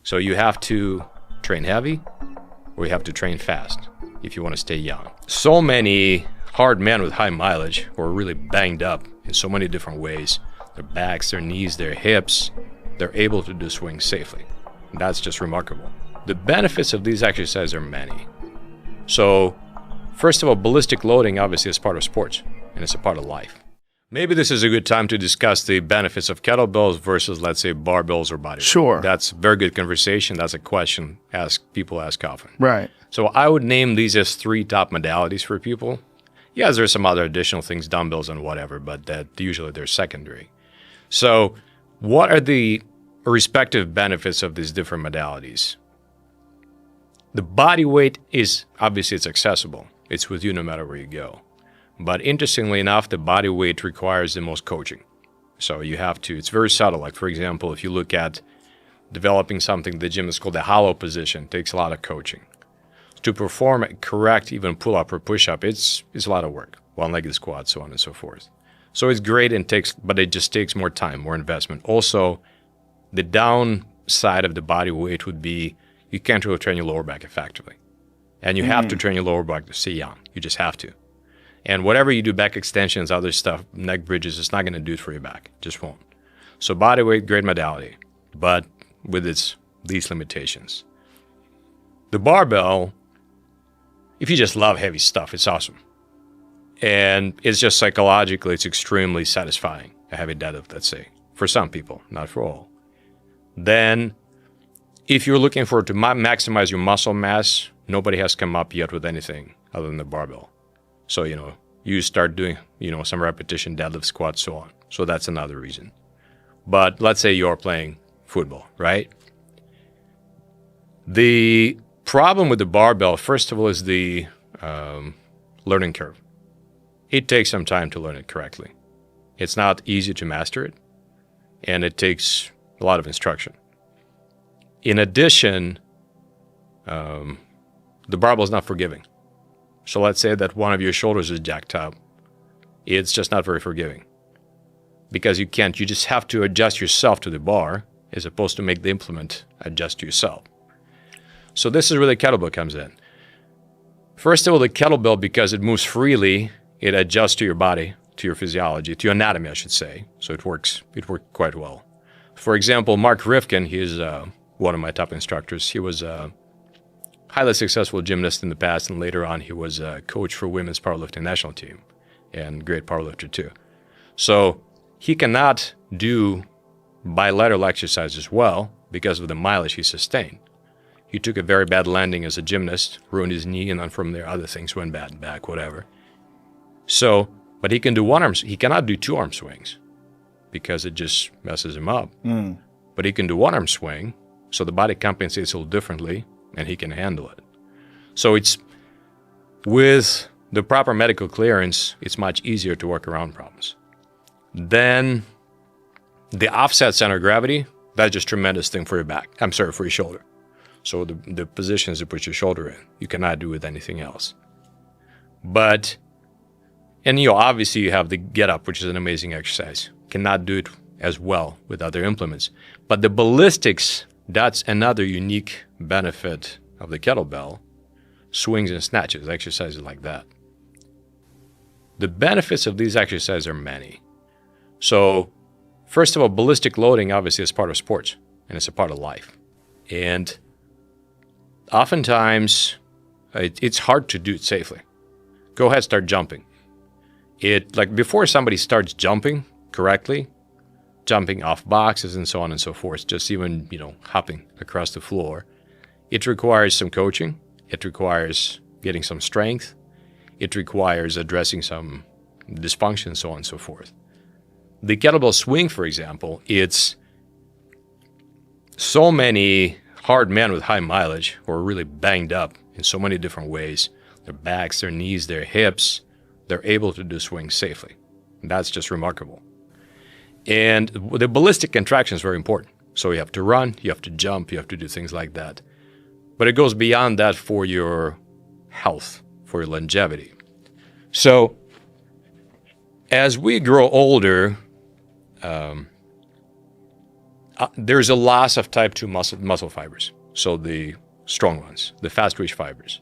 So you have to train heavy or you have to train fast if you want to stay young. So many hard men with high mileage who are really banged up in so many different ways. Their backs, their knees, their hips, they're able to do swings safely. And that's just remarkable. The benefits of these exercises are many. So, first of all, ballistic loading obviously is part of sports, and it's a part of life. Maybe this is a good time to discuss the benefits of kettlebells versus, let's say, barbells or bodyweight. Sure. That's very good conversation. That's a question people ask often. Right. So I would name these as 3 top modalities for people. Yes, there's some other additional things, dumbbells and whatever, but that usually they're secondary. So what are the respective benefits of these different modalities? The body weight is, obviously it's accessible. It's with you no matter where you go. But interestingly enough, the body weight requires the most coaching. So you have to, it's very subtle. Like for example, if you look at developing something the gym is called the hollow position, it takes a lot of coaching. To perform a correct even pull-up or push-up, it's a lot of work. One-legged squat, so on and so forth. So it's great and but it just takes more time, more investment. Also, the downside of the body weight would be you can't really train your lower back effectively. And you have to train your lower back to stay young. You just have to. And whatever you do, back extensions, other stuff, neck bridges, it's not going to do it for your back. It just won't. So body weight, great modality, but with these limitations. The barbell, if you just love heavy stuff, it's awesome. And it's just psychologically, it's extremely satisfying, a heavy deadlift, let's say, for some people, not for all. Then, if you're looking for to maximize your muscle mass, nobody has come up yet with anything other than the barbell. So, you start doing, some repetition, deadlift, squats, so on. So that's another reason. But let's say you're playing football, right? The problem with the barbell, first of all, is the learning curve. It takes some time to learn it correctly. It's not easy to master it, and it takes a lot of instruction. In addition, the barbell is not forgiving. So let's say that one of your shoulders is jacked up. It's just not very forgiving. Because you just have to adjust yourself to the bar as opposed to make the implement adjust to yourself. So this is where the kettlebell comes in. First of all, the kettlebell, because it moves freely, it adjusts to your body, to your physiology, to your anatomy, I should say. So it worked quite well. For example, Mark Rifkin, he's one of my top instructors. He was a highly successful gymnast in the past, and later on he was a coach for women's powerlifting national team, and great powerlifter too. So he cannot do bilateral exercises well because of the mileage he sustained. He took a very bad landing as a gymnast, ruined his knee, and then from there other things went bad, back, whatever. So, but he can do he cannot do 2-arm swings because it just messes him up. But he can do 1-arm swing, so the body compensates a little differently, and he can handle it. So it's, with the proper medical clearance, it's much easier to work around problems. Then the offset center of gravity, that's just a tremendous thing for your back. For your shoulder. So the positions to put your shoulder in, you cannot do with anything else. But, and obviously you have the get up, which is an amazing exercise. Cannot do it as well with other implements. But the ballistics, that's another unique benefit of the kettlebell. Swings and snatches, exercises like that. The benefits of these exercises are many. So, first of all, ballistic loading obviously is part of sports, and it's a part of life. And oftentimes, it's hard to do it safely. Go ahead, start jumping. Before somebody starts jumping correctly, jumping off boxes and so on and so forth, just even, hopping across the floor, it requires some coaching. It requires getting some strength. It requires addressing some dysfunction, so on and so forth. The kettlebell swing, for example, it's so many hard men with high mileage who are really banged up in so many different ways. Their backs, their knees, their hips, they're able to do swings safely. And that's just remarkable. And the ballistic contraction is very important. So you have to run, you have to jump, you have to do things like that. But it goes beyond that for your health, for your longevity. So as we grow older, there's a loss of type 2 muscle fibers, so the strong ones, the fast-twitch fibers.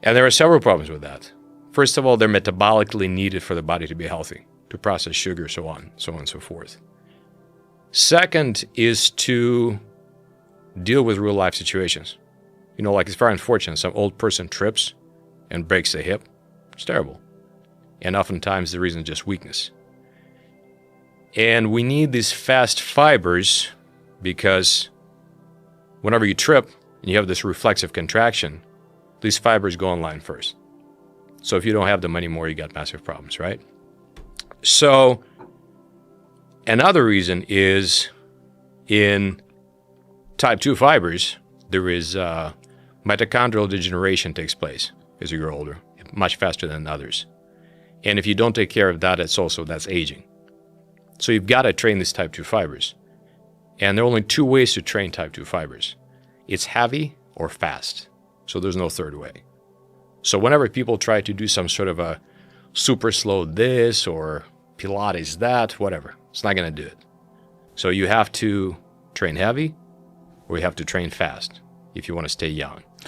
And there are several problems with that. First of all, they're metabolically needed for the body to be healthy, to process sugar, so on and so forth. Second is to deal with real-life situations. You know, like it's very unfortunate. Some old person trips and breaks a hip. It's terrible. And oftentimes the reason is just weakness. And we need these fast fibers because whenever you trip and you have this reflexive contraction, these fibers go online first. So if you don't have them anymore, you got massive problems, right? So another reason is in type 2 fibers, there is mitochondrial degeneration takes place as you grow older, much faster than others. And if you don't take care of that, that's aging. So you've got to train these type 2 fibers. And there are only two ways to train type 2 fibers. It's heavy or fast. So there's no third way. So whenever people try to do some sort of a super slow this or Pilates that, whatever, it's not going to do it. So you have to train heavy or you have to train fast if you want to stay young.